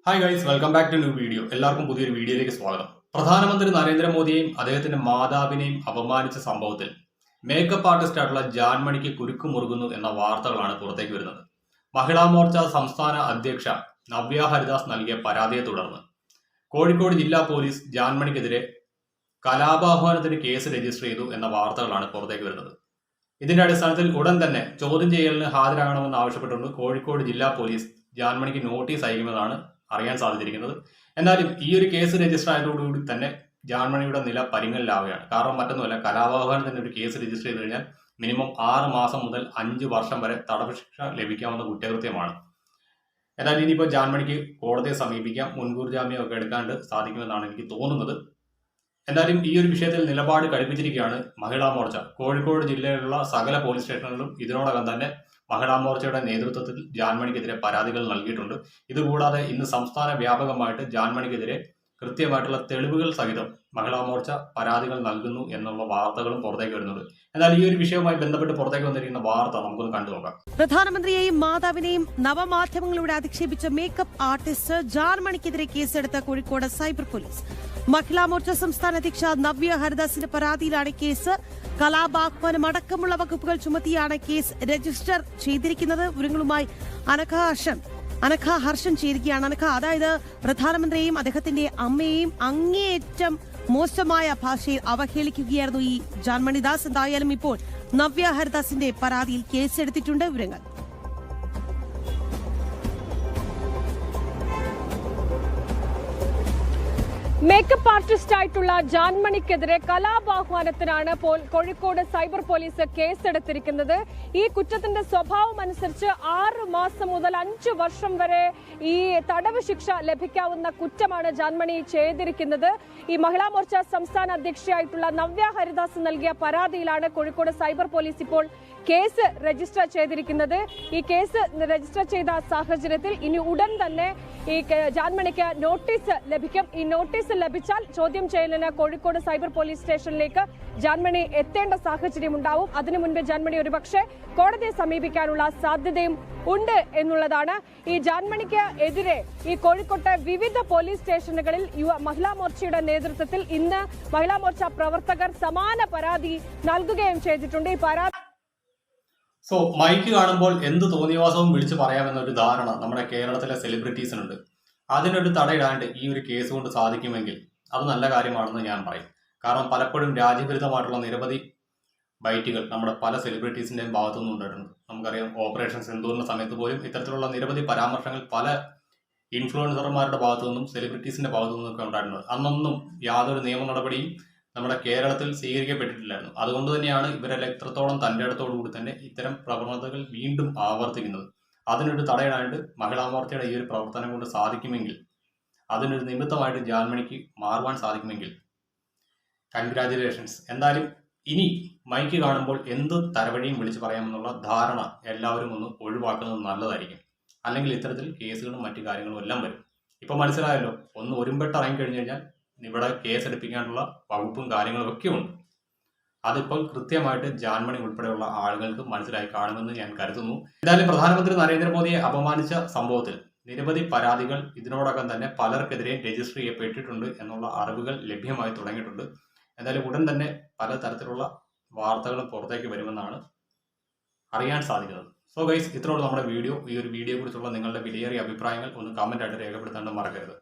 Hi guys, welcome back to new video. എല്ലാവർക്കും പുതിയൊരു വീഡിയോയിലേക്ക് സ്വാഗതം. പ്രധാനമന്ത്രി നരേന്ദ്രമോദിയെയും അദ്ദേഹത്തിന്റെ മാതാവിനെയും അപമാനിച്ച സംഭവത്തിൽ മേക്കപ്പ് ആർട്ടിസ്റ്റ് ആയിട്ടുള്ള ജാൻമണിക്ക് കുരുക്ക് മുറുകുന്നു എന്ന വാർത്തകളാണ് പുറത്തേക്ക് വരുന്നത്. മഹിളാ മോർച്ച സംസ്ഥാന അധ്യക്ഷ നവ്യ ഹരിദാസ് നൽകിയ പരാതിയെ തുടർന്ന് കോഴിക്കോട് ജില്ലാ പോലീസ് ജാൻമണിക്കെതിരെ കലാപാഹ്വാനത്തിന് കേസ് രജിസ്റ്റർ ചെയ്തു എന്ന വാർത്തകളാണ് പുറത്തേക്ക് വരുന്നത്. ഇതിന്റെ അടിസ്ഥാനത്തിൽ ഉടൻ തന്നെ ചോദ്യം ചെയ്യലിന് ഹാജരാകണമെന്ന് ആവശ്യപ്പെട്ടുകൊണ്ട് കോഴിക്കോട് ജില്ലാ പോലീസ് ജാൻമണിക്ക് നോട്ടീസ് അയക്കുമെന്നാണ് അറിയാൻ സാധിച്ചിരിക്കുന്നത്. എന്നാലും ഈ ഒരു കേസ് രജിസ്റ്റർ ആയതോടുകൂടി തന്നെ ജാൻമണിയുടെ നില പരിങ്ങലിലാവുകയാണ്. കാരണം മറ്റൊന്നുമല്ല, കലാപാഹ്വാനത്തിന് ഒരു കേസ് രജിസ്റ്റർ ചെയ്ത് കഴിഞ്ഞാൽ മിനിമം 6 മാസം മുതൽ 5 വർഷം വരെ തടവ് ശിക്ഷ ലഭിക്കാവുന്ന കുറ്റകൃത്യമാണ്. എന്നാൽ ഇനിയിപ്പോൾ ജാൻമണിക്ക് കോടതിയെ സമീപിക്കാം, മുൻകൂർ ജാമ്യമൊക്കെ എടുക്കാണ്ട് സാധിക്കുമെന്നാണ് എനിക്ക് തോന്നുന്നത്. എന്തായാലും ഈ ഒരു വിഷയത്തിൽ നിലപാട് കടുപ്പിച്ചിരിക്കുകയാണ് മഹിളാ മോർച്ച. കോഴിക്കോട് ജില്ലയിലുള്ള സകല പോലീസ് സ്റ്റേഷനുകളിലും ഇതിനോടകം തന്നെ മഹിളാ മോർച്ചയുടെ നേതൃത്വത്തിൽ ജാൻമണിക്കെതിരെ പരാതികൾ നൽകിയിട്ടുണ്ട്. ഇതുകൂടാതെ ഇന്ന് സംസ്ഥാന വ്യാപകമായിട്ട് ജാൻമണിക്കെതിരെ കൃത്യമായിട്ടുള്ള തെളിവുകൾ സഹിതം മഹിളാ മോർച്ച പരാതികൾ നൽകുന്നു എന്നുള്ള വാർത്തകളും പുറത്തേക്ക് വരുന്നുണ്ട്. എന്നാൽ ഈ ഒരു വിഷയവുമായി ബന്ധപ്പെട്ട് പുറത്തേക്ക് വന്നിരിക്കുന്ന വാർത്ത നമുക്കൊന്ന് കണ്ടു നോക്കാം. പ്രധാനമന്ത്രിയെയും മാതാവിനെയും നവമാധ്യമങ്ങളിലൂടെ അധിക്ഷേപിച്ച മേക്കപ്പ് ആർട്ടിസ്റ്റ് ജാൻമണിക്കെതിരെ കേസെടുത്ത കോഴിക്കോട് സൈബർ പോലീസ്. മഹിളാ മോർച്ച സംസ്ഥാന അധ്യക്ഷ നവ്യ ഹരിദാസിന്റെ പരാതിയിലാണ് കേസ്. കലാപാഹ്വാനം അടക്കമുള്ള വകുപ്പുകൾ ചുമത്തിയാണ് കേസ് രജിസ്റ്റർ ചെയ്തിരിക്കുന്നത്. വിവരങ്ങളുമായി അനഘ ഹർഷൻ ചേരുകയാണ്. അനഘ, അതായത് പ്രധാനമന്ത്രിയെയും അദ്ദേഹത്തിന്റെ അമ്മയെയും അങ്ങേയറ്റം മോശമായ ഭാഷയിൽ അവഹേളിക്കുകയായിരുന്നു ഈ ജാൻമണിദാസ്. എന്തായാലും ഇപ്പോൾ നവ്യ ഹരിദാസിന്റെ പരാതിയിൽ കേസെടുത്തിട്ടുണ്ട്. വിവരങ്ങൾ മേക്കപ്പ് ആർട്ടിസ്റ്റ് ആയിട്ടുള്ള ജാൻമണിക്കെതിരെ കലാപാഹ്വാനത്തിനാണ് കോഴിക്കോട് സൈബർ പോലീസ് കേസെടുത്തിരിക്കുന്നത്. ഈ കുറ്റത്തിന്റെ സ്വഭാവം അനുസരിച്ച് 6 മാസം മുതൽ 5 വർഷം വരെ ഈ തടവ് ശിക്ഷ ലഭിക്കാവുന്ന കുറ്റമാണ് ജാൻമണി ചെയ്തിരിക്കുന്നത്. ഈ മഹിളാ മോർച്ച സംസ്ഥാന അധ്യക്ഷയായിട്ടുള്ള നവ്യ ഹരിദാസ് നൽകിയ പരാതിയിലാണ് കോഴിക്കോട് സൈബർ പോലീസ് ഇപ്പോൾ കേസ് രജിസ്റ്റർ ചെയ്തിരിക്കുന്നത്. ഈ കേസ് രജിസ്റ്റർ ചെയ്ത സാഹചര്യത്തിൽ ഇനി ഉടൻ തന്നെ ഈ ജാൻമണിക്ക് നോട്ടീസ് ലഭിക്കും. ഈ നോട്ടീസ് ലഭിച്ചാൽ ചോദ്യം ചെയ്യലിന് കോഴിക്കോട് സൈബർ പോലീസ് സ്റ്റേഷനിലേക്ക് ജാൻമണി എത്തേണ്ട സാഹചര്യം ഉണ്ടാവും. അതിനു മുൻപ് ജാൻമണി ഒരുപക്ഷെ കോടതിയെ സമീപിക്കാനുള്ള സാധ്യതയും ഉണ്ട് എന്നുള്ളതാണ്. ഈ ജാൻമണിക്ക് എതിരെ ഈ കോഴിക്കോട്ടെ വിവിധ പോലീസ് സ്റ്റേഷനുകളിൽ മഹിളാ മോർച്ചയുടെ നേതൃത്വത്തിൽ ഇന്ന് മഹിളാ മോർച്ച പ്രവർത്തകർ സമാന പരാതി നൽകുകയും ചെയ്തിട്ടുണ്ട്. ഈ പരാതി മൈക്ക് കാണുമ്പോൾ എന്ത് തോന്നിയവാസവും വിളിച്ചു പറയാമെന്നൊരു ധാരണ നമ്മുടെ കേരളത്തിലെ സെലിബ്രിറ്റീസിനുണ്ട്. അതിനൊരു തടയിടാണ്ട് ഈ ഒരു കേസ് കൊണ്ട് സാധിക്കുമെങ്കിൽ അത് നല്ല കാര്യമാണെന്ന് ഞാൻ പറയും. കാരണം പലപ്പോഴും രാജ്യവിരുദ്ധമായിട്ടുള്ള നിരവധി ബൈറ്റുകൾ നമ്മുടെ പല സെലിബ്രിറ്റീസിന്റെയും ഭാഗത്തു നിന്നും ഉണ്ടായിട്ടുണ്ട്. നമുക്കറിയാം, ഓപ്പറേഷൻ സിന്ദൂറിന്റെ സമയത്ത് പോലും ഇത്തരത്തിലുള്ള നിരവധി പരാമർശങ്ങൾ പല ഇൻഫ്ലുവൻസർമാരുടെ ഭാഗത്തു നിന്നും സെലിബ്രിറ്റീസിന്റെ ഭാഗത്തു നിന്നൊക്കെ ഉണ്ടായിട്ടുണ്ട്. അന്നൊന്നും യാതൊരു നിയമ നടപടിയും നമ്മുടെ കേരളത്തിൽ സ്വീകരിക്കപ്പെട്ടിട്ടില്ലായിരുന്നു. അതുകൊണ്ട് തന്നെയാണ് ഇവരെല്ലാം ഇത്രത്തോളം തൻ്റെ അടുത്തോടു കൂടി തന്നെ ഇത്തരം പ്രവണതകൾ വീണ്ടും ആവർത്തിക്കുന്നത്. അതിനൊരു തടയിടാണ്ട് മഹിളാ മോർച്ചയുടെ ഈ ഒരു പ്രവർത്തനം കൊണ്ട് സാധിക്കുമെങ്കിൽ, അതിനൊരു നിമിത്തമായിട്ട് ജാൻമണിക്ക് മാറുവാൻ സാധിക്കുമെങ്കിൽ കൺഗ്രാജുലേഷൻസ്. എന്തായാലും ഇനി മൈക്ക് കാണുമ്പോൾ എന്ത് തരവഴിയും വിളിച്ചു പറയാമെന്നുള്ള ധാരണ എല്ലാവരും ഒന്ന് ഒഴിവാക്കുന്നത് നല്ലതായിരിക്കും. അല്ലെങ്കിൽ ഇത്തരത്തിൽ കേസുകളും മറ്റു കാര്യങ്ങളും എല്ലാം വരും. ഇപ്പം മനസ്സിലായല്ലോ, ഒന്ന് ഒരുമ്പെട്ട് ഇറങ്ങിക്കഴിഞ്ഞു കഴിഞ്ഞാൽ ഇവിടെ കേസ് എടുപ്പിക്കാനുള്ള വകുപ്പും കാര്യങ്ങളും ഒക്കെ ഉണ്ട്. അതിപ്പോൾ കൃത്യമായിട്ട് ജാൻമണി ഉൾപ്പെടെയുള്ള ആളുകൾക്ക് മനസ്സിലായി കാണുമെന്ന് ഞാൻ കരുതുന്നു. എന്തായാലും പ്രധാനമന്ത്രി നരേന്ദ്രമോദിയെ അപമാനിച്ച സംഭവത്തിൽ നിരവധി പരാതികൾ ഇതിനോടകം തന്നെ പലർക്കെതിരെ രജിസ്റ്റർ ചെയ്യപ്പെട്ടിട്ടുണ്ട് എന്നുള്ള അറിവുകൾ ലഭ്യമായി തുടങ്ങിയിട്ടുണ്ട്. എന്തായാലും ഉടൻ തന്നെ പലതരത്തിലുള്ള വാർത്തകളും പുറത്തേക്ക് വരുമെന്നാണ് അറിയാൻ സാധിക്കുന്നത്. സോ ഗൈസ്, ഇത്രയോട് നമ്മുടെ വീഡിയോ. ഈ ഒരു വീഡിയോയെ കുറിച്ചുള്ള നിങ്ങളുടെ വിലയേറിയ അഭിപ്രായങ്ങൾ ഒന്ന് കമന്റ് ആയിട്ട് രേഖപ്പെടുത്താൻ മറക്കരുത്.